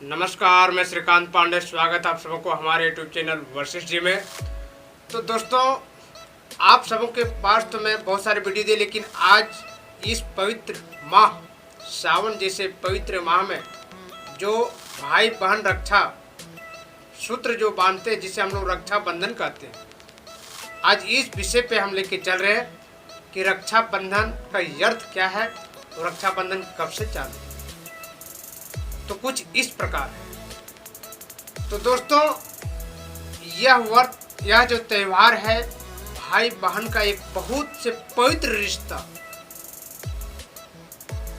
नमस्कार, मैं श्रीकांत पांडे। स्वागत है आप सबको हमारे यूट्यूब चैनल वशिष्ठ जी में। तो दोस्तों, आप सबों के पास तो मैं बहुत सारे वीडियो दिए, लेकिन आज इस पवित्र माह सावन जैसे पवित्र माह में जो भाई बहन रक्षा सूत्र जो बांधते हैं, जिसे हम लोग रक्षा बंधन कहते हैं, आज इस विषय पे हम लेके चल रहे हैं कि रक्षा बंधन का अर्थ क्या है और रक्षा बंधन कब से चालू है। तो कुछ इस प्रकार है। तो दोस्तों, यह जो त्यौहार है भाई बहन का एक बहुत से पवित्र रिश्ता,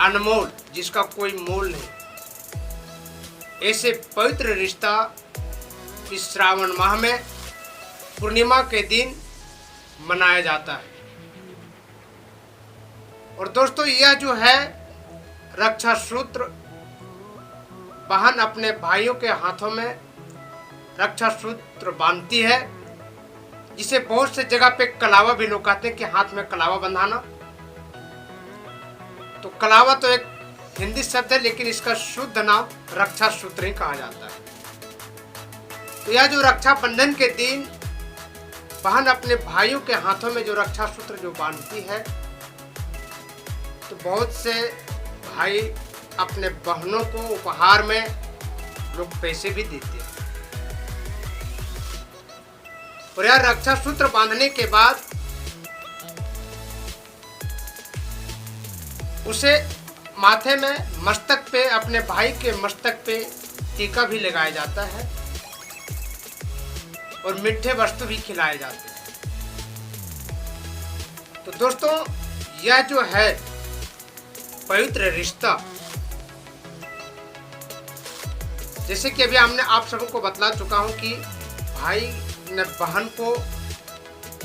अनमोल, जिसका कोई मोल नहीं, ऐसे पवित्र रिश्ता इस श्रावण माह में पूर्णिमा के दिन मनाया जाता है। और दोस्तों, यह जो है रक्षा सूत्र, बहन अपने भाइयों के हाथों में रक्षा सूत्र बांधती है, जिसे बहुत से जगह पे कलावा भी लोग कहते हैं कि हाथ में कलावा बंधाना। तो कलावा तो एक हिंदी शब्द है, लेकिन इसका शुद्ध नाम रक्षा सूत्र ही कहा जाता है। तो यह जो रक्षा बंधन के दिन बहन अपने भाइयों के हाथों में जो रक्षा सूत्र जो बांधती है, तो बहुत से भाई अपने बहनों को उपहार में लोग पैसे भी देते हैं। और यह रक्षा सूत्र बांधने के बाद उसे माथे में, मस्तक पे, अपने भाई के मस्तक पे टीका भी लगाया जाता है और मीठे वस्तु भी खिलाए जाते हैं। तो दोस्तों, यह जो है पवित्र रिश्ता, जैसे कि अभी हमने आप सबको बतला चुका हूं कि भाई ने बहन को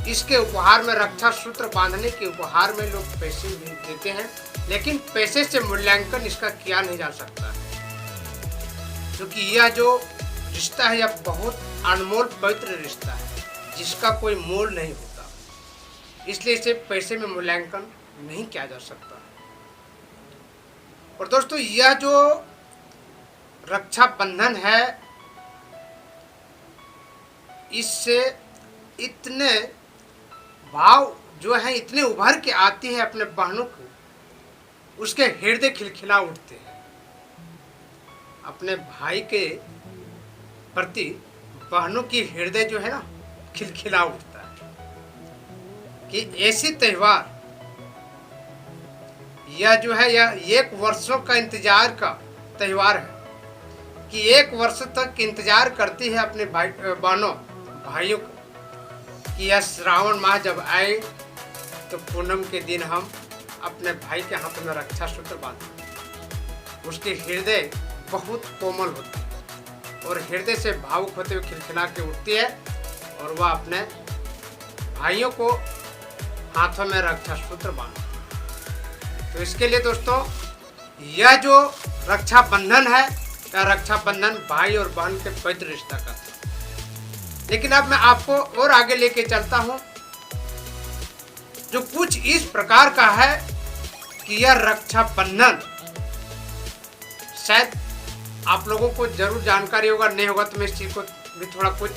इसके उपहार में, रक्षा सूत्र बांधने के उपहार में लोग पैसे भी देते हैं, लेकिन पैसे से मूल्यांकन इसका किया नहीं जा सकता है, क्योंकि यह जो रिश्ता है यह बहुत अनमोल पवित्र रिश्ता है, जिसका कोई मोल नहीं होता, इसलिए इसे पैसे में मूल्यांकन नहीं किया जा सकता। और दोस्तों, यह जो रक्षा बंधन है, इससे इतने भाव जो है इतने उभर के आती है अपने बहनों को, उसके हृदय खिलखिला उठते हैं। अपने भाई के प्रति बहनों की हृदय जो है ना, खिलखिला उठता है कि ऐसी त्यौहार, यह जो है यह एक वर्षों का इंतजार का त्यौहार है, कि एक वर्ष तक इंतजार करती है अपने भाइयों को कि यह श्रावण माह जब आए तो पूनम के दिन हम अपने भाई के हाथ में रक्षा सूत्र बांधें। उसके हृदय बहुत कोमल होती है और हृदय से भावुक होते हुए खिलखिला के उठती है, और वह अपने भाइयों को हाथों में रक्षा सूत्र बांधती है। तो इसके लिए दोस्तों, यह जो रक्षा बंधन है, रक्षा बंधन भाई और बहन के पवित्र रिश्ता का। लेकिन अब मैं आपको और आगे लेके चलता हूं, जो कुछ इस प्रकार का है कि यह रक्षा बंधन शायद आप लोगों को जरूर जानकारी होगा, नहीं होगा तो मैं इस चीज को भी थोड़ा कुछ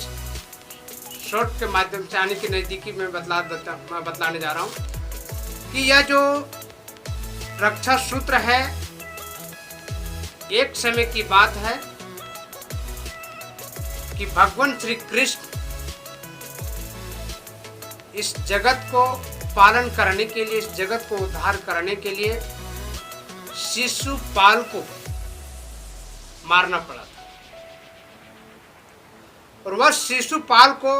शॉर्ट के माध्यम से, आने की नजदीकी में बतलाने जा रहा हूं कि यह जो रक्षा सूत्र है, एक समय की बात है कि भगवान श्री कृष्ण इस जगत को पालन करने के लिए, इस जगत को उद्धार करने के लिए शिशुपाल को मारना पड़ा था। और वह शिशुपाल को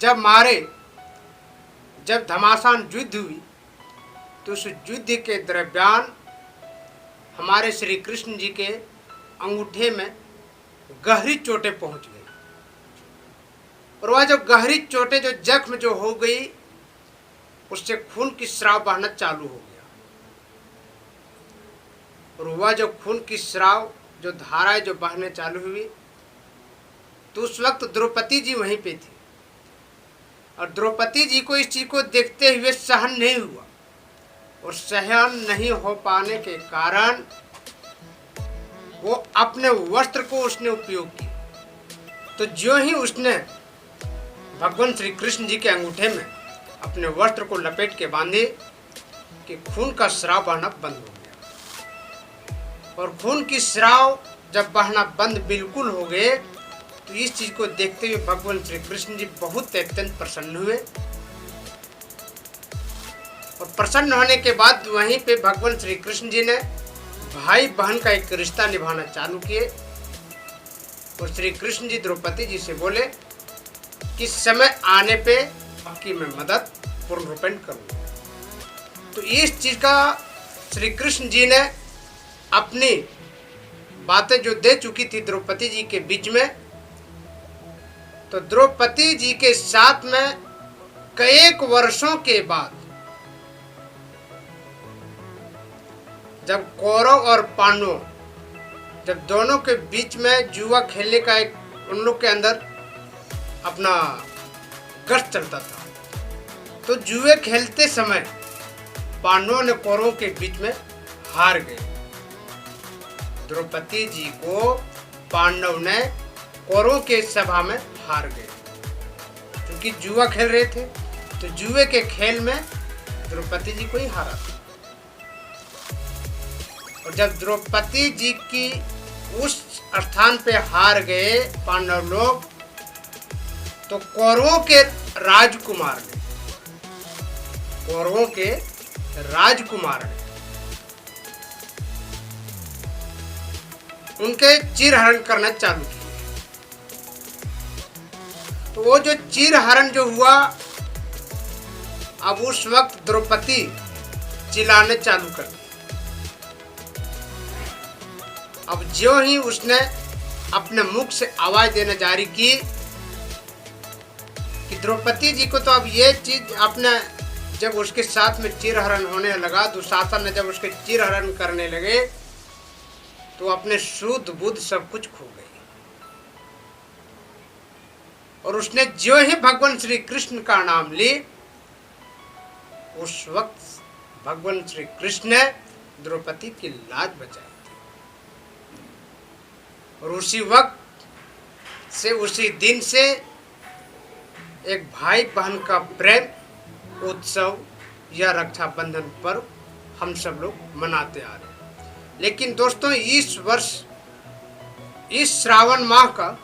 जब मारे, जब घमासान युद्ध हुई, तो उस युद्ध के दरमियान हमारे श्री कृष्ण जी के अंगूठे में गहरी चोटें पहुंच गई, और वह जो गहरी चोटें, जो जख्म जो हो गई, उससे खून की स्राव बहना चालू हो गया। और वह जो खून की स्राव, जो धाराएं जो बहने चालू हुई, तो उस वक्त द्रौपदी जी वहीं पे थी, और द्रौपदी जी को इस चीज को देखते हुए सहन नहीं हुआ, और सहन नहीं हो पाने के कारण वो अपने वस्त्र को उसने उपयोग किया। तो जो ही उसने भगवान श्री कृष्ण जी के अंगूठे में अपने वस्त्र को लपेट के बांधे कि खून का स्राव बहना बंद हो गया। और खून की स्राव जब बहना बंद बिल्कुल हो गए तो इस चीज को देखते हुए भगवान श्री कृष्ण जी बहुत अत्यंत प्रसन्न हुए। और प्रसन्न होने के बाद वहीं पे भगवान श्री कृष्ण जी ने भाई बहन का एक रिश्ता निभाना चालू किए। और श्री कृष्ण जी द्रौपदी जी से बोले कि समय आने पे आपकी मैं मदद पूर्ण रूपेण करूंगा। तो इस चीज का श्री कृष्ण जी ने अपनी बातें जो दे चुकी थी द्रौपदी जी के बीच में, तो द्रौपदी जी के साथ में कई वर्षों के बाद जब कौरव और पांडव जब दोनों के बीच में जुआ खेलने का एक उन लोग के अंदर अपना गश्त चलता था, तो जुए खेलते समय पांडवों ने कौरवों के बीच में हार गए। द्रौपदी जी को पांडव ने कौरवों के सभा में हार गए क्योंकि जुआ खेल रहे थे। तो जुए के खेल में द्रौपदी जी को ही हारा था। और जब द्रौपदी जी की उस स्थान पे हार गए पांडव लोग, तो कौरवों के राजकुमार ने उनके चीरहरण करना चालू किए। तो वो जो चीरहरण जो हुआ, अब उस वक्त द्रौपदी चिल्लाने चालू कर दी। अब जो ही उसने अपने मुख से आवाज देना जारी की कि द्रौपदी जी को तो अब ये चीज अपने जब उसके साथ में चीरहरण होने लगा, दुशासन ने जब उसके चीरहरण करने लगे, तो अपने शुद्ध बुद्ध सब कुछ खो गई। और उसने जो ही भगवान श्री कृष्ण का नाम ली, उस वक्त भगवान श्री कृष्ण ने द्रौपदी की लाज बचाई थी। और उसी वक्त से, उसी दिन से एक भाई बहन का प्रेम उत्सव या रक्षाबंधन पर्व हम सब लोग मनाते आ रहे हैं। लेकिन दोस्तों, इस वर्ष इस श्रावण माह का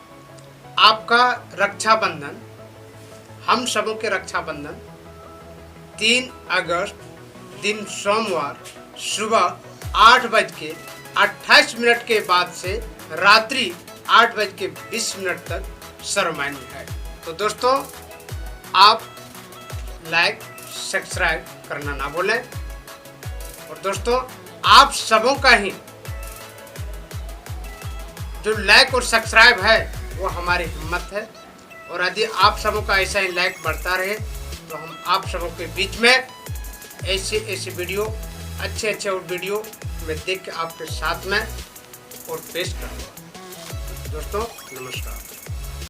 आपका रक्षाबंधन, हम सबों के रक्षाबंधन 3 अगस्त दिन सोमवार सुबह 8:28 के बाद से रात्रि 8:20 तक सर्वमान्य है। तो दोस्तों, आप लाइक सब्सक्राइब करना ना भूलें। और दोस्तों, आप सबों का ही जो लाइक और सब्सक्राइब है वो हमारी हिम्मत है। और यदि आप सबों का ऐसा ही लाइक बढ़ता रहे तो हम आप सबों के बीच में ऐसे वीडियो अच्छे और वीडियो में देख के आपके साथ में और पेश करूँगा। दोस्तों, नमस्कार।